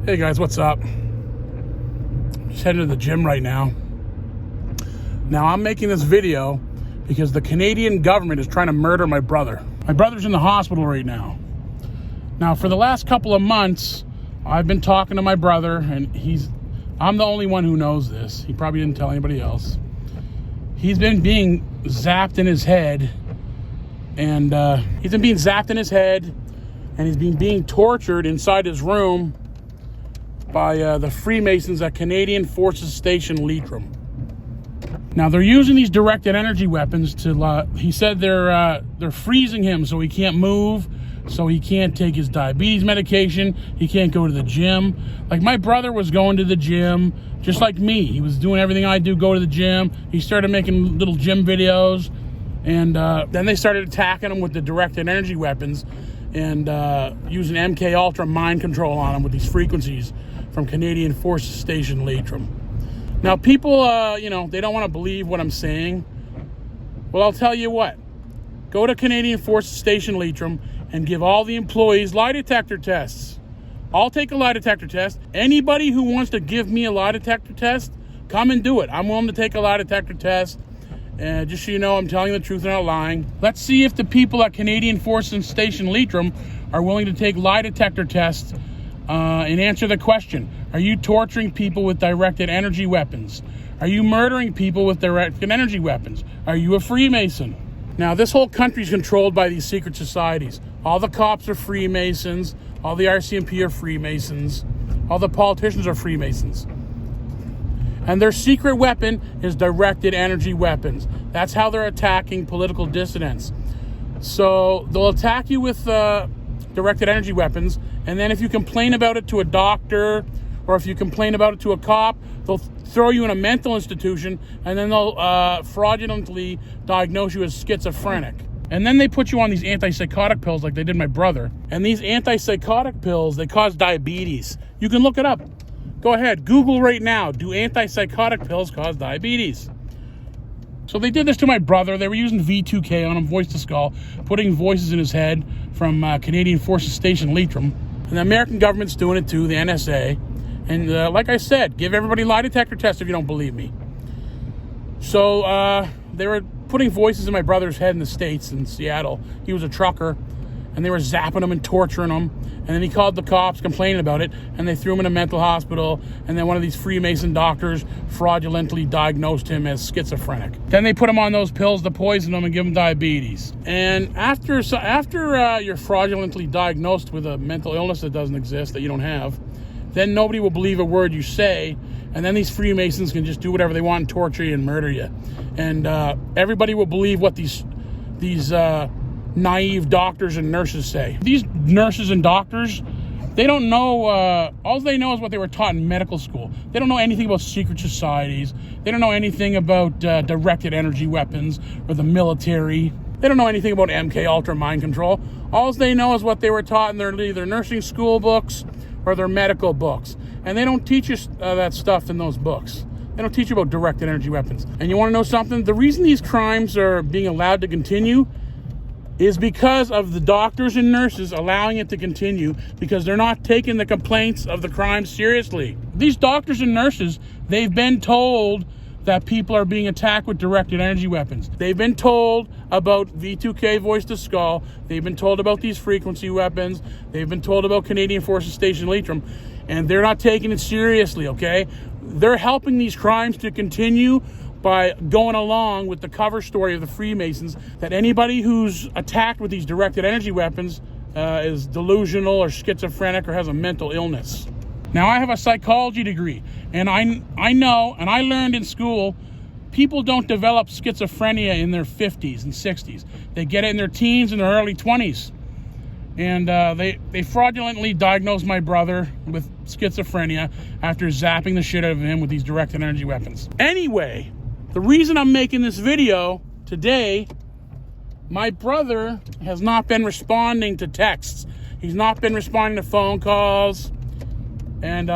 Hey guys, what's up? Just heading to the gym right now. Now I'm making this video because the Canadian government is trying to murder my brother. My brother's in the hospital right now. Now for the last couple of months, I've been talking to my brother, and I'm the only one who knows this. He probably didn't tell anybody else. He's been being zapped in his head, and he's being tortured inside his room by the Freemasons at Canadian Forces Station Leitrim. Now they're using these directed energy weapons to. He said they're freezing him so he can't move, so he can't take his diabetes medication. He can't go to the gym. Like my brother was going to the gym, just like me. He was doing everything I do. Go to the gym. He started making little gym videos, and then they started attacking him with the directed energy weapons and using MK Ultra mind control on him with these frequencies from Canadian Forces Station Leitrim. Now people, they don't want to believe what I'm saying. Well, I'll tell you what. Go to Canadian Forces Station Leitrim and give all the employees lie detector tests. I'll take a lie detector test. Anybody who wants to give me a lie detector test, come and do it. I'm willing to take a lie detector test. Just so you know, I'm telling the truth and not lying. Let's see if the people at Canadian Forces Station Leitrim are willing to take lie detector tests and answer the question. Are you torturing people with directed energy weapons? Are you murdering people with directed energy weapons? Are you a Freemason? Now, this whole country is controlled by these secret societies. All the cops are Freemasons. All the RCMP are Freemasons. All the politicians are Freemasons. And their secret weapon is directed energy weapons. That's how they're attacking political dissidents. So they'll attack you with directed energy weapons, and then if you complain about it to a doctor or if you complain about it to a cop, they'll throw you in a mental institution, and then they'll fraudulently diagnose you as schizophrenic. And then they put you on these antipsychotic pills like they did my brother. And these antipsychotic pills, they cause diabetes. You can look it up. Go ahead, Google right now. Do antipsychotic pills cause diabetes? So they did this to my brother. They were using V2K on him, voice to skull, putting voices in his head from Canadian Forces Station Leitrim. And the American government's doing it too, the NSA. And like I said, give everybody lie detector tests if you don't believe me. So they were putting voices in my brother's head in the States, in Seattle. He was a trucker, and they were zapping him and torturing him. And then he called the cops complaining about it, and they threw him in a mental hospital. And then one of these Freemason doctors fraudulently diagnosed him as schizophrenic. Then they put him on those pills to poison him and give him diabetes. And after you're fraudulently diagnosed with a mental illness that doesn't exist, that you don't have, then nobody will believe a word you say. And then these Freemasons can just do whatever they want and torture you and murder you. And everybody will believe what these naive doctors and nurses say. These nurses and doctors, they don't know, all they know is what they were taught in medical school. They don't know anything about secret societies. They don't know anything about directed energy weapons or the military. They don't know anything about MK Ultra mind control. All they know is what they were taught in their either nursing school books or their medical books. And they don't teach us that stuff in those books. They don't teach you about directed energy weapons. And you want to know something? The reason these crimes are being allowed to continue is because of the doctors and nurses allowing it to continue, because they're not taking the complaints of the crimes seriously. These doctors and nurses, they've been told that people are being attacked with directed energy weapons. They've been told about V2K voice to skull. They've been told about these frequency weapons. They've been told about Canadian Forces Station Leitrim, and they're not taking it seriously, okay? They're helping these crimes to continue by going along with the cover story of the Freemasons that anybody who's attacked with these directed energy weapons is delusional or schizophrenic or has a mental illness. Now, I have a psychology degree, and I know, and I learned in school, people don't develop schizophrenia in their 50s and 60s. They get it in their teens and their early 20s. And they fraudulently diagnosed my brother with schizophrenia after zapping the shit out of him with these directed energy weapons. Anyway, the reason I'm making this video today, my brother has not been responding to texts. He's not been responding to phone calls. And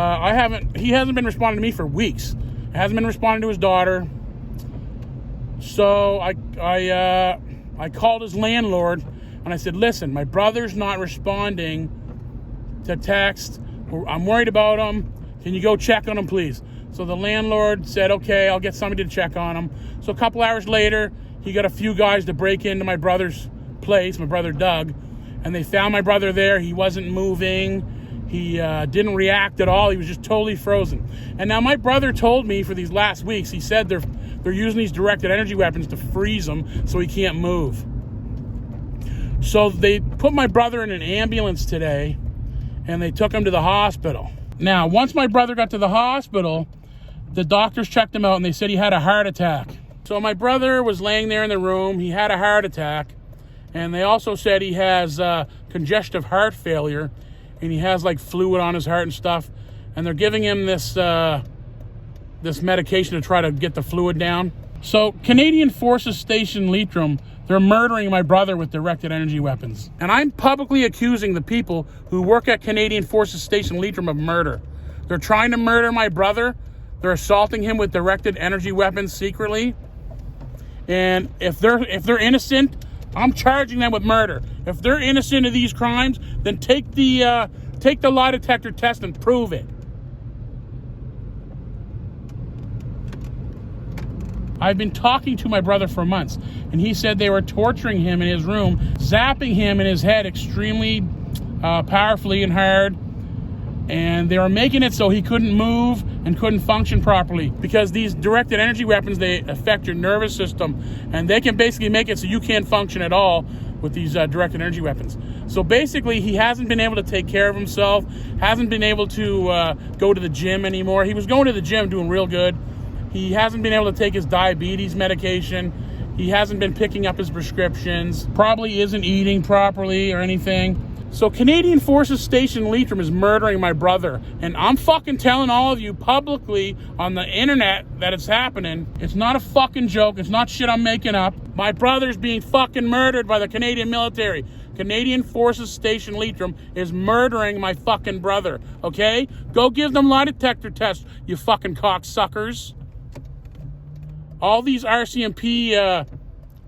he hasn't been responding to me for weeks. He hasn't been responding to his daughter. So I called his landlord and I said, listen, my brother's not responding to text I'm worried about him. Can you go check on him, please? So the landlord said, okay, I'll get somebody to check on him. So a couple hours later, he got a few guys to break into my brother's place, my brother Doug, and they found my brother there. He wasn't moving. He didn't react at all. He was just totally frozen. And now my brother told me for these last weeks, he said they're using these directed energy weapons to freeze him so he can't move. So they put my brother in an ambulance today, and they took him to the hospital. Now, once my brother got to the hospital, the doctors checked him out, and they said he had a heart attack. So my brother was laying there in the room. He had a heart attack, and they also said he has congestive heart failure, and he has like fluid on his heart and stuff. And they're giving him this medication to try to get the fluid down. So Canadian Forces Station Leitrim, they're murdering my brother with directed energy weapons. And I'm publicly accusing the people who work at Canadian Forces Station Leitrim of murder. They're trying to murder my brother. They're assaulting him with directed energy weapons secretly. And if they're innocent, I'm charging them with murder. If they're innocent of these crimes, then take the lie detector test and prove it. I've been talking to my brother for months, and he said they were torturing him in his room, zapping him in his head extremely powerfully and hard, and they were making it so he couldn't move and couldn't function properly, because these directed energy weapons, they affect your nervous system, and they can basically make it so you can't function at all with these directed energy weapons. So basically, he hasn't been able to take care of himself, hasn't been able to go to the gym anymore. He was going to the gym, doing real good. He hasn't been able to take his diabetes medication. He hasn't been picking up his prescriptions. Probably isn't eating properly or anything. So Canadian Forces Station Leitrim is murdering my brother. And I'm fucking telling all of you publicly on the internet that it's happening. It's not a fucking joke. It's not shit I'm making up. My brother's being fucking murdered by the Canadian military. Canadian Forces Station Leitrim is murdering my fucking brother. Okay? Go give them lie detector tests, you fucking cocksuckers. All these RCMP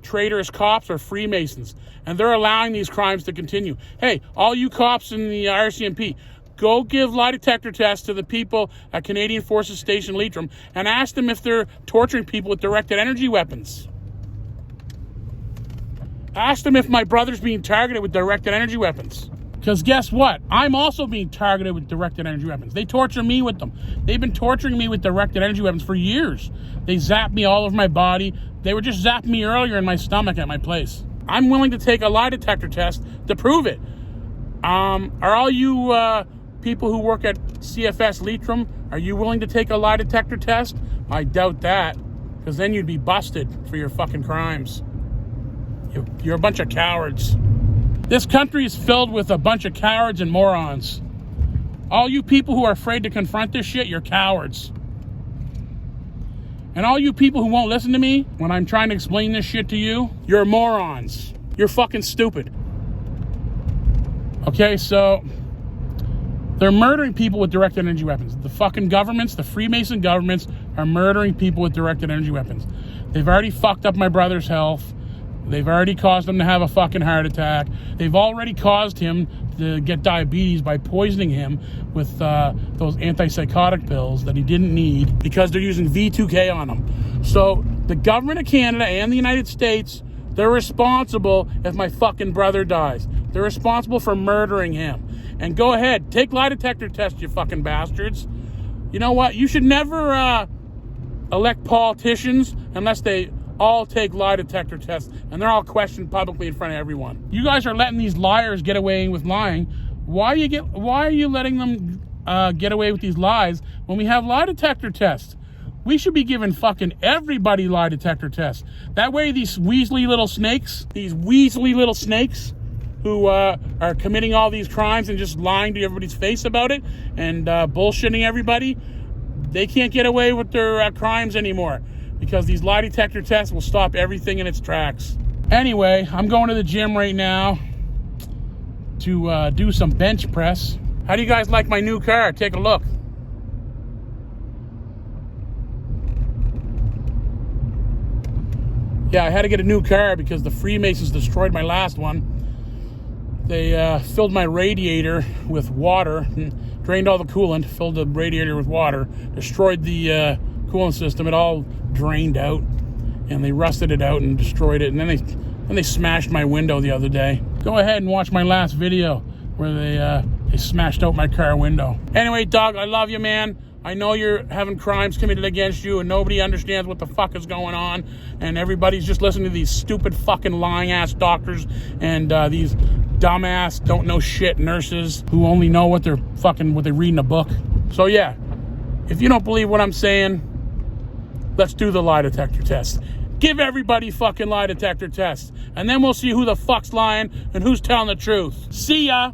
traitorous cops are Freemasons, and they're allowing these crimes to continue. Hey, all you cops in the RCMP, go give lie detector tests to the people at Canadian Forces Station Leitrim and ask them if they're torturing people with directed energy weapons. Ask them if my brother's being targeted with directed energy weapons. Because guess what? I'm also being targeted with directed energy weapons. They torture me with them. They've been torturing me with directed energy weapons for years. They zap me all over my body. They were just zapping me earlier in my stomach at my place. I'm willing to take a lie detector test to prove it. Are all you people who work at CFS Leitrim, are you willing to take a lie detector test? I doubt that, because then you'd be busted for your fucking crimes. You're a bunch of cowards. This country is filled with a bunch of cowards and morons. All you people who are afraid to confront this shit, you're cowards. And all you people who won't listen to me when I'm trying to explain this shit to you, you're morons. You're fucking stupid. Okay, so they're murdering people with directed energy weapons. The fucking governments, the Freemason governments, are murdering people with directed energy weapons. They've already fucked up my brother's health. They've already caused him to have a fucking heart attack. They've already caused him to get diabetes by poisoning him with those antipsychotic pills that he didn't need, because they're using V2K on him. So the government of Canada and the United States, they're responsible if my fucking brother dies. They're responsible for murdering him. And go ahead, take lie detector tests, you fucking bastards. You know what? You should never elect politicians unless they all take lie detector tests, and they're all questioned publicly in front of everyone. You guys are letting these liars get away with lying. Why are you letting them get away with these lies when we have lie detector tests? We should be giving fucking everybody lie detector tests. That way these weaselly little snakes who are committing all these crimes and just lying to everybody's face about it and bullshitting everybody, they can't get away with their crimes anymore, because these lie detector tests will stop everything in its tracks. Anyway, I'm going to the gym right now to do some bench press. How do you guys like my new car? Take a look. Yeah, I had to get a new car because the Freemasons destroyed my last one. They filled my radiator with water, drained all the coolant, filled the radiator with water, destroyed the coolant system. It all drained out, and they rusted it out and destroyed it. And then they smashed my window the other day. Go ahead and watch my last video where they smashed out my car window. Anyway, Doug, I love you, man. I know you're having crimes committed against you and nobody understands what the fuck is going on, and everybody's just listening to these stupid fucking lying ass doctors and these dumbass don't know shit nurses who only know what they read in a book. So yeah, if you don't believe what I'm saying, let's do the lie detector test. Give everybody fucking lie detector tests, and then we'll see who the fuck's lying and who's telling the truth. See ya.